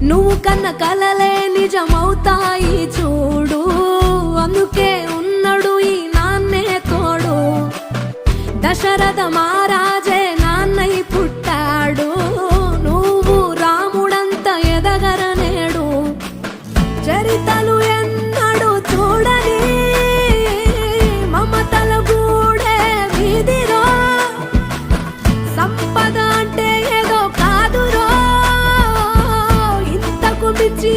నువ్వు కన్న కలలే నిజమవుతాయి చూడు, అందుకే ఉన్నడు ఈ నాన్నే తోడు. దశరథ మహారాజే నాన్నై పుట్టాడు, నువ్వు రాముడంత ఎదగరనేడు. చరితలు ఎన్నడు చూడని మమతల గూడే వీధిరో, సంపద అంటే ఏదో కాదురో, ఇంతకు మించి